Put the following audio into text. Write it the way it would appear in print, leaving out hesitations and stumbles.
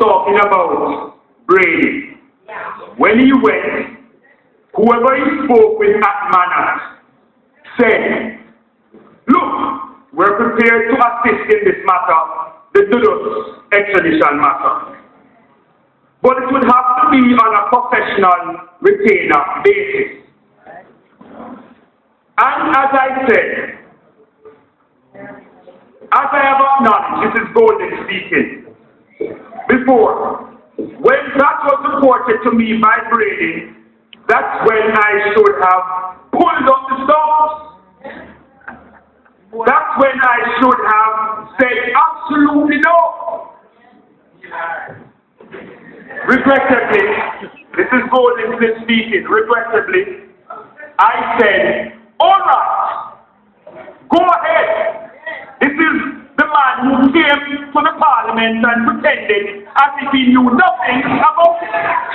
talking about Brady. When he went, whoever he spoke with at Manor said, look, we're prepared to assist in this matter, the Dudus extradition matter. But it would have to be on a professional retainer basis. And as I said, as I have acknowledged, this is Golden speaking, before, when that was reported to me by Brady, that's when I should have pulled up the stops. That's when I should have said absolutely no. Regrettably, this is Golden speaking, regrettably, I said, alright, go ahead. This is the man who came to the parliament and pretended as if he knew nothing about it.